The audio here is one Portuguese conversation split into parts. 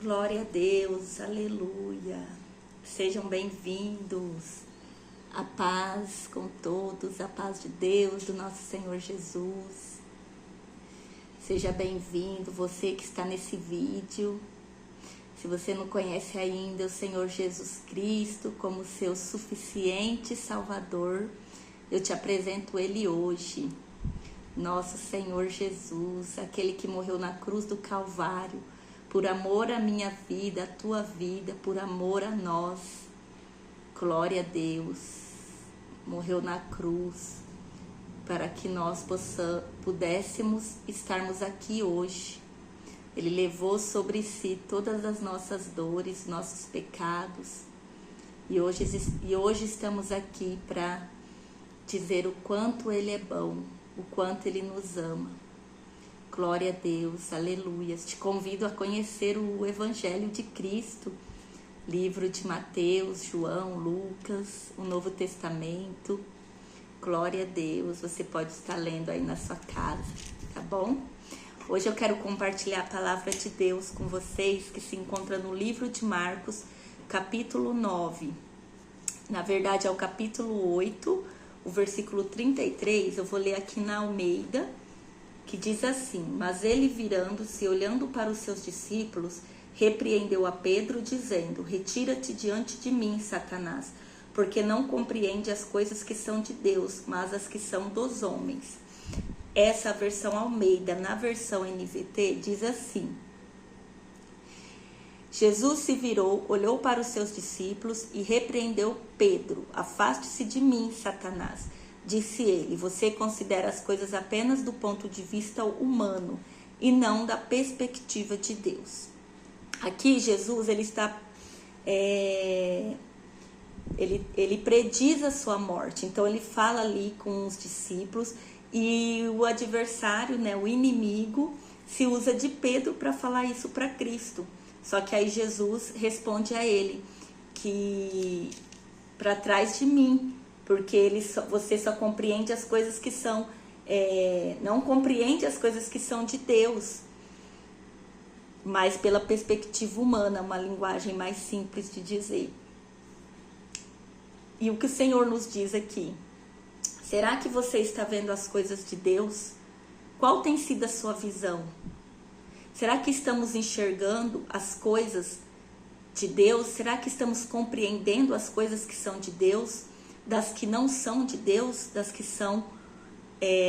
Glória a Deus, aleluia. Sejam bem-vindos. A paz com todos, a paz de Deus, do nosso Senhor Jesus. Seja bem-vindo, você que está nesse vídeo. Se você não conhece ainda o Senhor Jesus Cristo como seu suficiente Salvador, eu te apresento Ele hoje. Nosso Senhor Jesus, aquele que morreu na cruz do Calvário, por amor à minha vida, à tua vida, por amor a nós. Glória a Deus. Morreu na cruz para que nós pudéssemos estarmos aqui hoje. Ele levou sobre si todas as nossas dores, nossos pecados. E hoje estamos aqui para dizer o quanto Ele é bom, o quanto Ele nos ama. Glória a Deus, aleluia. Te convido a conhecer o Evangelho de Cristo, livro de Mateus, João, Lucas, o Novo Testamento. Glória a Deus, você pode estar lendo aí na sua casa, tá bom? Hoje eu quero compartilhar a palavra de Deus com vocês, que se encontra no livro de Marcos, capítulo 9. Na verdade é o capítulo 8, o versículo 33, eu vou ler aqui na Almeida, que diz assim: Mas ele, virando-se, olhando para os seus discípulos, repreendeu a Pedro, dizendo: Retira-te diante de mim, Satanás, porque não compreende as coisas que são de Deus, mas as que são dos homens. Essa versão Almeida, na versão NVT, diz assim: Jesus se virou, olhou para os seus discípulos e repreendeu Pedro: Afaste-se de mim, Satanás. Disse ele: Você considera as coisas apenas do ponto de vista humano e não da perspectiva de Deus. Aqui Jesus ele está ele prediz a sua morte. Então ele fala ali com os discípulos e o adversário, né, o inimigo, se usa de Pedro para falar isso para Cristo. Só que aí Jesus responde a ele que para trás de mim, porque você só compreende as coisas que são, não compreende as coisas que são de Deus, mas pela perspectiva humana, uma linguagem mais simples de dizer. E o que o Senhor nos diz aqui? Será que você está vendo as coisas de Deus? Qual tem sido a sua visão? Será que estamos enxergando as coisas de Deus? Será que estamos compreendendo as coisas que são de Deus? Das que não são de Deus, das que são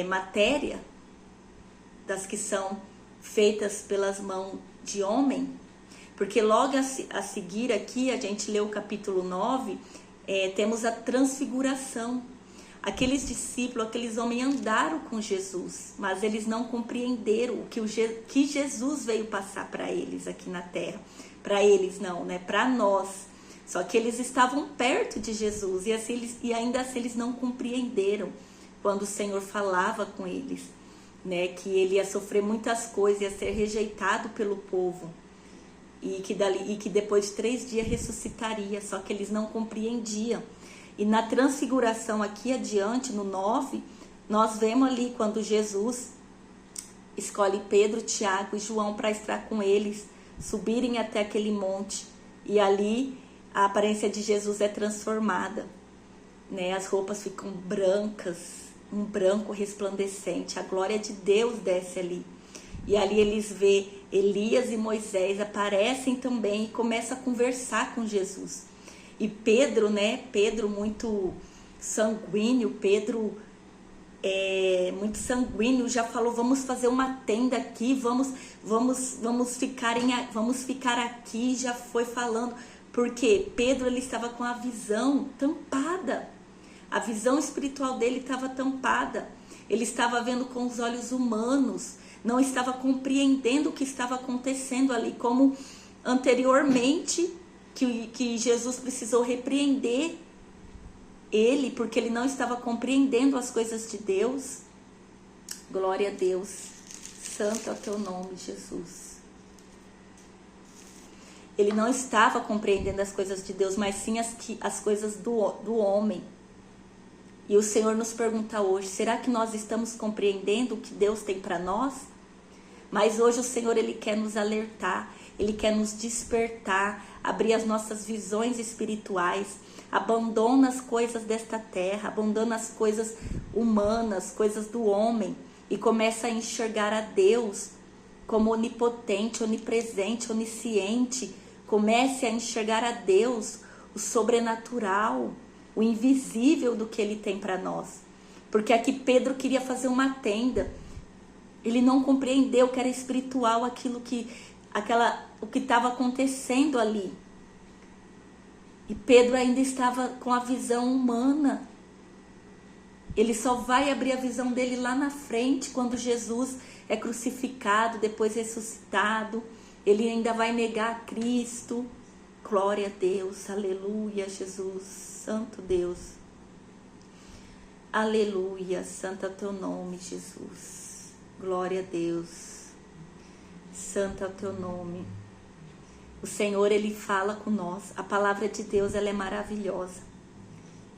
matéria, das que são feitas pelas mãos de homem? Porque logo a seguir aqui, a gente lê o capítulo 9, temos a transfiguração. Aqueles discípulos, aqueles homens andaram com Jesus, mas eles não compreenderam o que Jesus veio passar para eles aqui na terra. Para eles não, né? Para nós. Só que eles estavam perto de Jesus e ainda assim eles não compreenderam quando o Senhor falava com eles, né, que ele ia sofrer muitas coisas, ia ser rejeitado pelo povo e que depois de 3 dias ressuscitaria. Só que eles não compreendiam. E na transfiguração aqui adiante, no 9, nós vemos ali quando Jesus escolhe Pedro, Tiago e João para estar com eles, subirem até aquele monte, e ali a aparência de Jesus é transformada, né? As roupas ficam brancas, um branco resplandecente, a glória de Deus desce ali. E ali eles vê Elias e Moisés aparecem também e começam a conversar com Jesus. E Pedro, né? Pedro muito sanguíneo, Pedro muito sanguíneo, já falou: vamos fazer uma tenda aqui, vamos ficar aqui, já foi falando. Porque Pedro ele estava com a visão tampada, a visão espiritual dele estava tampada, ele estava vendo com os olhos humanos, não estava compreendendo o que estava acontecendo ali, como anteriormente que Jesus precisou repreender ele, porque ele não estava compreendendo as coisas de Deus. Glória a Deus, santo é o teu nome, Jesus. Ele não estava compreendendo as coisas de Deus, mas sim as coisas do homem. E o Senhor nos pergunta hoje: será que nós estamos compreendendo o que Deus tem para nós? Mas hoje o Senhor ele quer nos alertar. Ele quer nos despertar, abrir as nossas visões espirituais. Abandona as coisas desta terra, abandona as coisas humanas, coisas do homem, e começa a enxergar a Deus como onipotente, onipresente, onisciente. Comece a enxergar a Deus, o sobrenatural, o invisível do que Ele tem para nós. Porque aqui Pedro queria fazer uma tenda. Ele não compreendeu que era espiritual o que estava acontecendo ali. E Pedro ainda estava com a visão humana. Ele só vai abrir a visão dele lá na frente, quando Jesus é crucificado, depois ressuscitado. Ele ainda vai negar a Cristo. Glória a Deus, aleluia, Jesus, santo Deus. Aleluia, santo é o teu nome, Jesus. Glória a Deus, santo é o teu nome. O Senhor, Ele fala com nós. A palavra de Deus, ela é maravilhosa.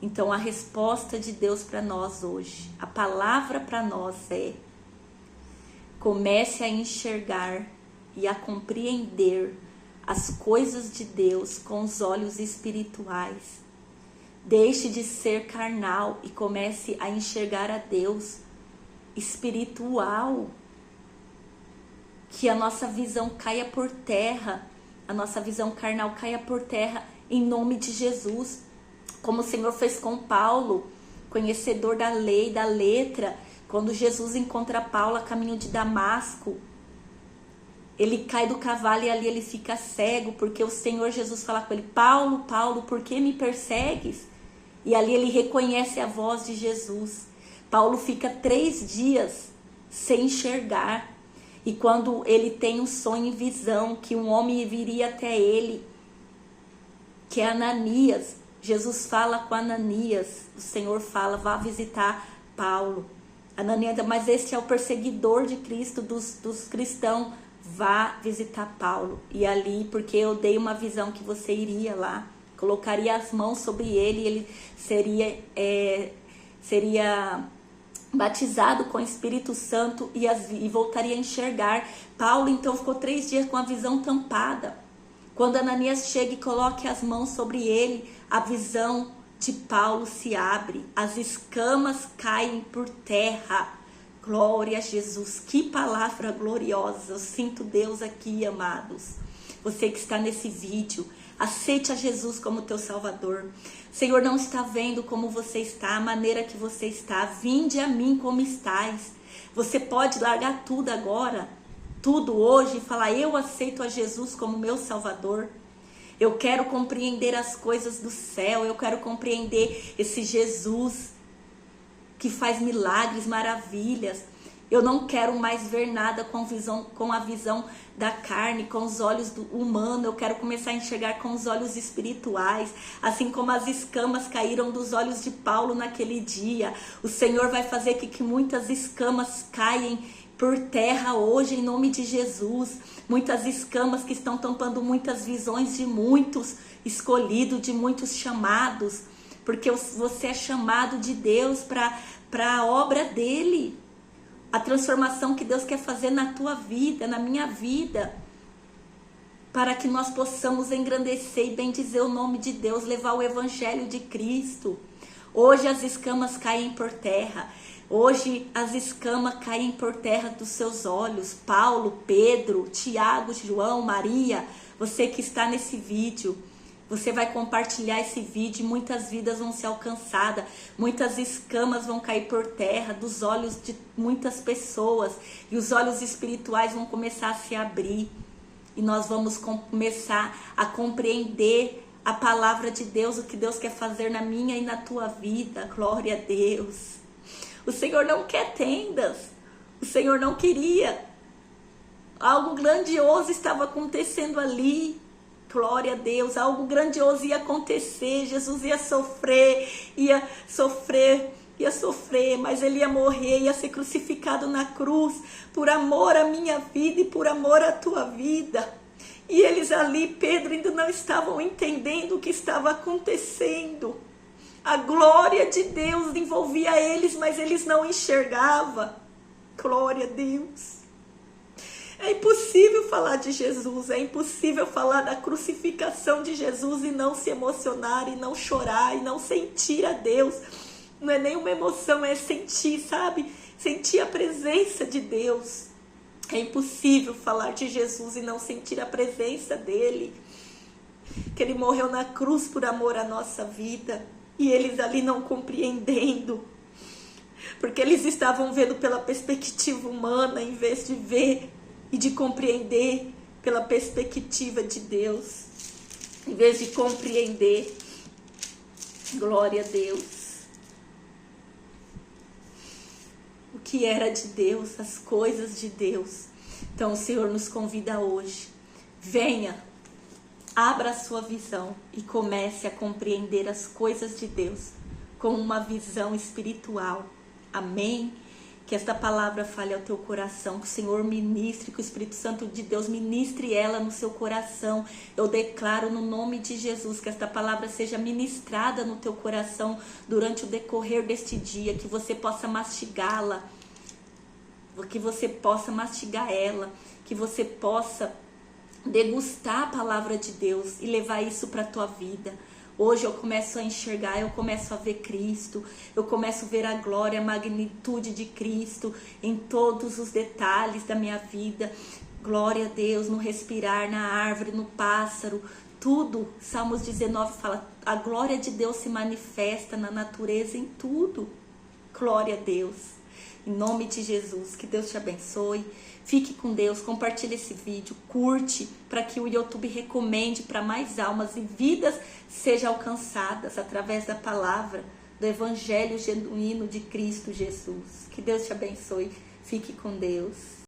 Então, a resposta de Deus para nós hoje, a palavra para nós é: comece a enxergar e a compreender as coisas de Deus com os olhos espirituais. Deixe de ser carnal e comece a enxergar a Deus espiritual. Que a nossa visão caia por terra, a nossa visão carnal caia por terra em nome de Jesus. Como o Senhor fez com Paulo, conhecedor da lei, da letra. Quando Jesus encontra Paulo a caminho de Damasco, ele cai do cavalo e ali ele fica cego, porque o Senhor Jesus fala com ele: Paulo, Paulo, por que me persegues? E ali ele reconhece a voz de Jesus. Paulo fica 3 dias sem enxergar. E quando ele tem um sonho e visão que um homem viria até ele, que é Ananias, Jesus fala com Ananias, o Senhor fala: vá visitar Paulo. Ananias, mas este é o perseguidor de Cristo, dos cristãos. Vá visitar Paulo. E ali, porque eu dei uma visão que você iria lá, colocaria as mãos sobre ele, e ele seria batizado com o Espírito Santo e voltaria a enxergar. Paulo então ficou 3 dias com a visão tampada. Quando Ananias chega e coloca as mãos sobre ele, a visão de Paulo se abre, as escamas caem por terra. Glória a Jesus, que palavra gloriosa. Eu sinto Deus aqui, amados. Você que está nesse vídeo, aceite a Jesus como teu Salvador. O Senhor não está vendo como você está, a maneira que você está. Vinde a mim como estais. Você pode largar tudo agora, tudo hoje, e falar: eu aceito a Jesus como meu Salvador. Eu quero compreender as coisas do céu. Eu quero compreender esse Jesus que faz milagres, maravilhas. Eu não quero mais ver nada com a visão da carne, com os olhos do humano. Eu quero começar a enxergar com os olhos espirituais, assim como as escamas caíram dos olhos de Paulo naquele dia. O Senhor vai fazer que muitas escamas caem por terra hoje, em nome de Jesus. Muitas escamas que estão tampando muitas visões de muitos escolhidos, de muitos chamados. Porque você é chamado de Deus para a obra dele. A transformação que Deus quer fazer na tua vida, na minha vida. Para que nós possamos engrandecer e bendizer o nome de Deus, levar o evangelho de Cristo. Hoje as escamas caem por terra. Hoje as escamas caem por terra dos seus olhos. Paulo, Pedro, Tiago, João, Maria, você que está nesse vídeo. Você vai compartilhar esse vídeo e muitas vidas vão ser alcançadas. Muitas escamas vão cair por terra dos olhos de muitas pessoas. E os olhos espirituais vão começar a se abrir. E nós vamos começar a compreender a palavra de Deus, o que Deus quer fazer na minha e na tua vida. Glória a Deus. O Senhor não quer tendas. O Senhor não queria. Algo grandioso estava acontecendo ali. Glória a Deus, algo grandioso ia acontecer. Jesus ia sofrer, mas ele ia morrer, ia ser crucificado na cruz, por amor à minha vida e por amor à tua vida. E eles ali, Pedro, ainda não estavam entendendo o que estava acontecendo. A glória de Deus envolvia eles, mas eles não enxergavam. Glória a Deus. É impossível falar de Jesus, é impossível falar da crucificação de Jesus e não se emocionar, e não chorar, e não sentir a Deus. Não é nenhuma emoção, é sentir, sabe? Sentir a presença de Deus. É impossível falar de Jesus e não sentir a presença dele. Que ele morreu na cruz por amor à nossa vida. E eles ali não compreendendo. Porque eles estavam vendo pela perspectiva humana, em vez de ver e de compreender pela perspectiva de Deus. Em vez de compreender. Glória a Deus. O que era de Deus, as coisas de Deus. Então o Senhor nos convida hoje. Venha, abra a sua visão e comece a compreender as coisas de Deus com uma visão espiritual. Amém? Que esta palavra fale ao teu coração, que o Senhor ministre, que o Espírito Santo de Deus ministre ela no seu coração. Eu declaro no nome de Jesus que esta palavra seja ministrada no teu coração durante o decorrer deste dia, que você possa mastigá-la, que você possa mastigar ela, que você possa degustar a palavra de Deus e levar isso para a tua vida. Hoje eu começo a enxergar, eu começo a ver Cristo, eu começo a ver a glória, a magnitude de Cristo em todos os detalhes da minha vida. Glória a Deus, no respirar, na árvore, no pássaro, tudo. Salmos 19 fala, a glória de Deus se manifesta na natureza em tudo. Glória a Deus. Em nome de Jesus, que Deus te abençoe. Fique com Deus, compartilhe esse vídeo, curte para que o YouTube recomende para mais almas e vidas sejam alcançadas através da palavra do Evangelho genuíno de Cristo Jesus. Que Deus te abençoe. Fique com Deus.